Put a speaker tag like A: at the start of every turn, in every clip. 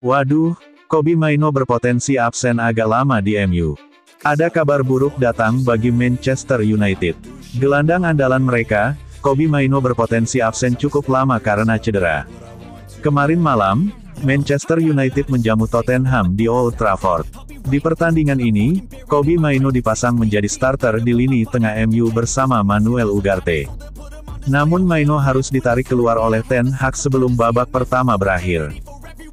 A: Waduh, Kobbie Mainoo berpotensi absen agak lama di MU. Ada kabar buruk datang bagi Manchester United. Gelandang andalan mereka, Kobbie Mainoo berpotensi absen cukup lama karena cedera. Kemarin malam, Manchester United menjamu Tottenham di Old Trafford. Di pertandingan ini, Kobbie Mainoo dipasang menjadi starter di lini tengah MU bersama Manuel Ugarte. Namun Mainoo harus ditarik keluar oleh Ten Hag sebelum babak pertama berakhir.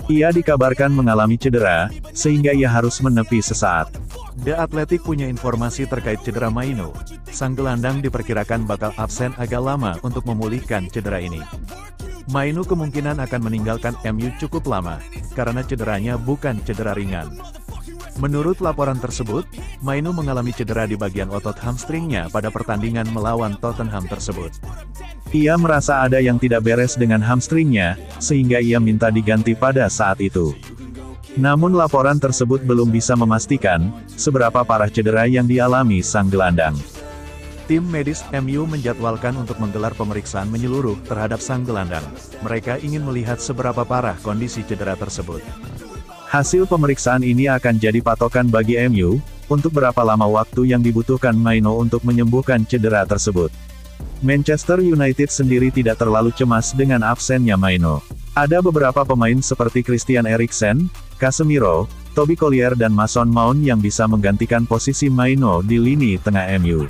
A: Ia dikabarkan mengalami cedera, sehingga ia harus menepi sesaat. The Athletic punya informasi terkait cedera Mainoo. Sang gelandang diperkirakan bakal absen agak lama untuk memulihkan cedera ini. Mainoo kemungkinan akan meninggalkan MU cukup lama, karena cederanya bukan cedera ringan. Menurut laporan tersebut, Mainoo mengalami cedera di bagian otot hamstringnya pada pertandingan melawan Tottenham tersebut. Ia merasa ada yang tidak beres dengan hamstringnya, sehingga ia minta diganti pada saat itu. Namun laporan tersebut belum bisa memastikan, seberapa parah cedera yang dialami sang gelandang. Tim medis MU menjadwalkan untuk menggelar pemeriksaan menyeluruh terhadap sang gelandang. Mereka ingin melihat seberapa parah kondisi cedera tersebut. Hasil pemeriksaan ini akan jadi patokan bagi MU, untuk berapa lama waktu yang dibutuhkan Mainoo untuk menyembuhkan cedera tersebut. Manchester United sendiri tidak terlalu cemas dengan absennya Mainoo. Ada beberapa pemain seperti Christian Eriksen, Casemiro, Toby Collier dan Mason Mount yang bisa menggantikan posisi Mainoo di lini tengah MU.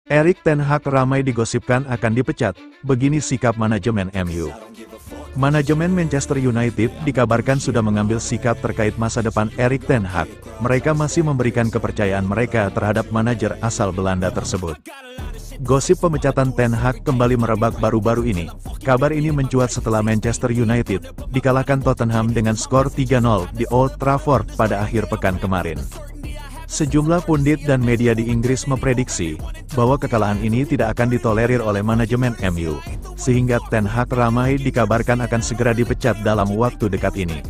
A: Erik ten Hag ramai digosipkan akan dipecat, begini sikap manajemen MU. Manajemen Manchester United dikabarkan sudah mengambil sikap terkait masa depan Erik ten Hag. Mereka masih memberikan kepercayaan mereka terhadap manajer asal Belanda tersebut. Gosip pemecatan Ten Hag kembali merebak baru-baru ini. Kabar ini mencuat setelah Manchester United dikalahkan Tottenham dengan skor 3-0 di Old Trafford pada akhir pekan kemarin. Sejumlah pundit dan media di Inggris memprediksi bahwa kekalahan ini tidak akan ditolerir oleh manajemen MU, sehingga Ten Hag ramai dikabarkan akan segera dipecat dalam waktu dekat ini.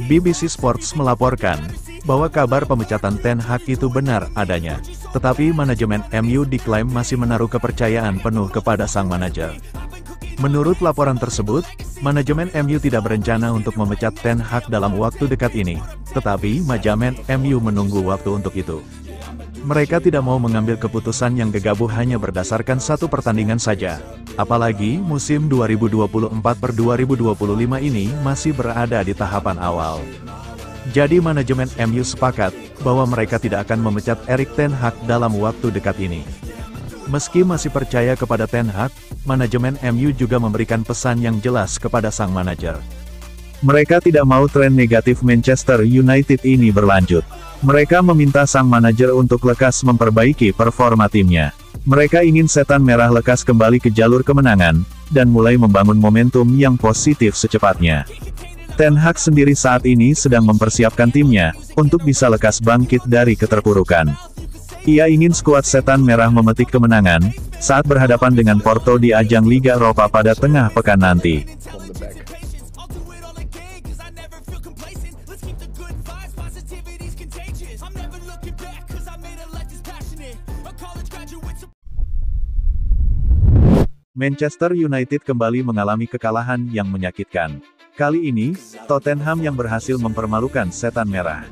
A: BBC Sports melaporkan bahwa kabar pemecatan Ten Hag itu benar adanya, tetapi manajemen MU diklaim masih menaruh kepercayaan penuh kepada sang manajer. Menurut laporan tersebut, manajemen MU tidak berencana untuk memecat Ten Hag dalam waktu dekat ini, tetapi manajemen MU menunggu waktu untuk itu. Mereka tidak mau mengambil keputusan yang gegabah hanya berdasarkan satu pertandingan saja, apalagi musim 2024-2025 ini masih berada di tahapan awal. Jadi manajemen MU sepakat bahwa mereka tidak akan memecat Erik ten Hag dalam waktu dekat ini. Meski masih percaya kepada Ten Hag, manajemen MU juga memberikan pesan yang jelas kepada sang manajer. Mereka tidak mau tren negatif Manchester United ini berlanjut. Mereka meminta sang manajer untuk lekas memperbaiki performa timnya. Mereka ingin setan merah lekas kembali ke jalur kemenangan, dan mulai membangun momentum yang positif secepatnya. Ten Hag sendiri saat ini sedang mempersiapkan timnya, untuk bisa lekas bangkit dari keterpurukan. Ia ingin skuad setan merah memetik kemenangan, saat berhadapan dengan Porto di ajang Liga Eropa pada tengah pekan nanti. Manchester United kembali mengalami kekalahan yang menyakitkan. Kali ini, Tottenham yang berhasil mempermalukan setan merah.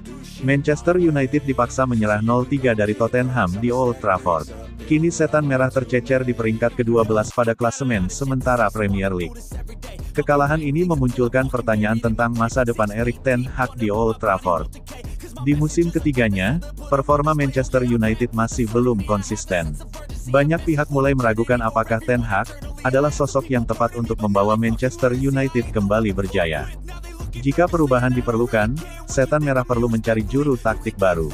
A: Manchester United dipaksa menyerah 0-3 dari Tottenham di Old Trafford. Kini setan merah tercecer di peringkat ke-12 pada klasemen sementara Premier League. Kekalahan ini memunculkan pertanyaan tentang masa depan Erik ten Hag di Old Trafford. Di musim ketiganya, performa Manchester United masih belum konsisten. Banyak pihak mulai meragukan apakah Ten Hag adalah sosok yang tepat untuk membawa Manchester United kembali berjaya. Jika perubahan diperlukan, setan merah perlu mencari juru taktik baru.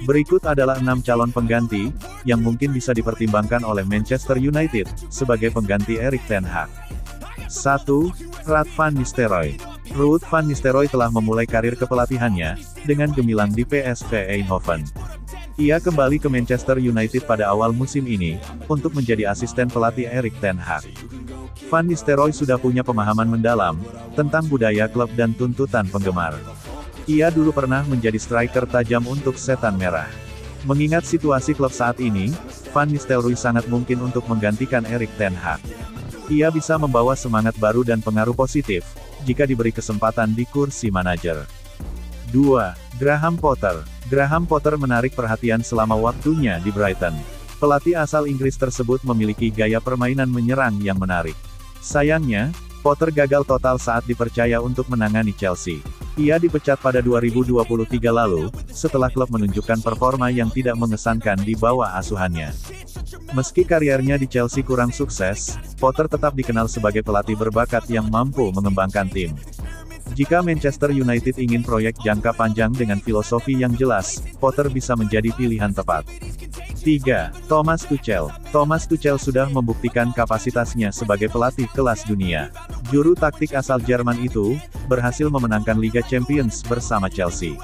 A: Berikut adalah 6 calon pengganti, yang mungkin bisa dipertimbangkan oleh Manchester United, sebagai pengganti Erik ten Hag. 1. Ruud van Nistelrooy. Ruud van Nistelrooy telah memulai karir kepelatihannya, dengan gemilang di PSV Eindhoven. Ia kembali ke Manchester United pada awal musim ini, untuk menjadi asisten pelatih Erik ten Hag. Van Nistelrooy sudah punya pemahaman mendalam, tentang budaya klub dan tuntutan penggemar. Ia dulu pernah menjadi striker tajam untuk Setan Merah. Mengingat situasi klub saat ini, Van Nistelrooy sangat mungkin untuk menggantikan Erik ten Hag. Ia bisa membawa semangat baru dan pengaruh positif, jika diberi kesempatan di kursi manajer. 2. Graham Potter. Graham Potter menarik perhatian selama waktunya di Brighton. Pelatih asal Inggris tersebut memiliki gaya permainan menyerang yang menarik. Sayangnya, Potter gagal total saat dipercaya untuk menangani Chelsea. Ia dipecat pada 2023 lalu, setelah klub menunjukkan performa yang tidak mengesankan di bawah asuhannya. Meski kariernya di Chelsea kurang sukses, Potter tetap dikenal sebagai pelatih berbakat yang mampu mengembangkan tim. Jika Manchester United ingin proyek jangka panjang dengan filosofi yang jelas, Potter bisa menjadi pilihan tepat. 3. Thomas Tuchel. Thomas Tuchel sudah membuktikan kapasitasnya sebagai pelatih kelas dunia. Juru taktik asal Jerman itu, berhasil memenangkan Liga Champions bersama Chelsea.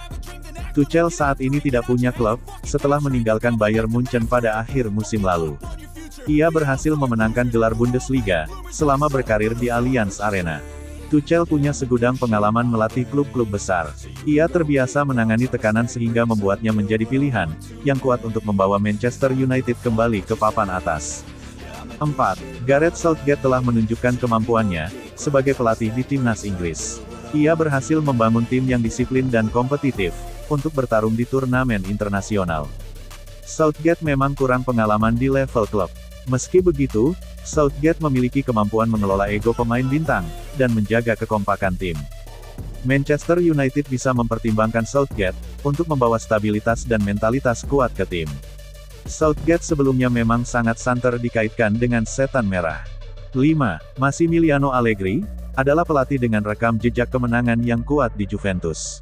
A: Tuchel saat ini tidak punya klub, setelah meninggalkan Bayern Munchen pada akhir musim lalu. Ia berhasil memenangkan gelar Bundesliga, selama berkarir di Allianz Arena. Tuchel punya segudang pengalaman melatih klub-klub besar. Ia terbiasa menangani tekanan sehingga membuatnya menjadi pilihan yang kuat untuk membawa Manchester United kembali ke papan atas. 4. Gareth Southgate telah menunjukkan kemampuannya sebagai pelatih di timnas Inggris. Ia berhasil membangun tim yang disiplin dan kompetitif untuk bertarung di turnamen internasional. Southgate memang kurang pengalaman di level klub. Meski begitu, Southgate memiliki kemampuan mengelola ego pemain bintang, dan menjaga kekompakan tim. Manchester United bisa mempertimbangkan Southgate, untuk membawa stabilitas dan mentalitas kuat ke tim. Southgate sebelumnya memang sangat santer dikaitkan dengan Setan Merah. 5. Massimiliano Allegri, adalah pelatih dengan rekam jejak kemenangan yang kuat di Juventus.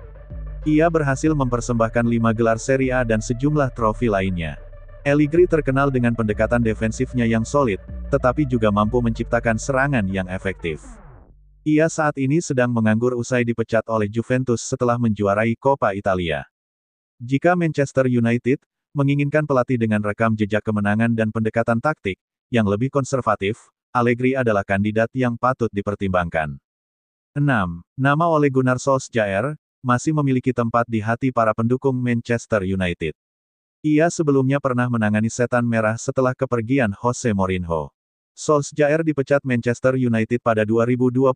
A: Ia berhasil mempersembahkan 5 gelar Serie A dan sejumlah trofi lainnya. Allegri terkenal dengan pendekatan defensifnya yang solid, tetapi juga mampu menciptakan serangan yang efektif. Ia saat ini sedang menganggur usai dipecat oleh Juventus setelah menjuarai Coppa Italia. Jika Manchester United menginginkan pelatih dengan rekam jejak kemenangan dan pendekatan taktik yang lebih konservatif, Allegri adalah kandidat yang patut dipertimbangkan. 6. Nama Ole Gunnar Solskjaer masih memiliki tempat di hati para pendukung Manchester United. Ia sebelumnya pernah menangani Setan Merah setelah kepergian Jose Mourinho. Solskjaer dipecat Manchester United pada 2021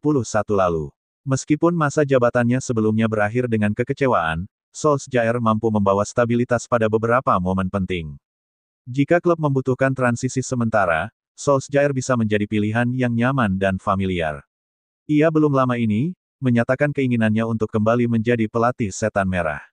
A: lalu. Meskipun masa jabatannya sebelumnya berakhir dengan kekecewaan, Solskjaer mampu membawa stabilitas pada beberapa momen penting. Jika klub membutuhkan transisi sementara, Solskjaer bisa menjadi pilihan yang nyaman dan familiar. Ia belum lama ini menyatakan keinginannya untuk kembali menjadi pelatih Setan Merah.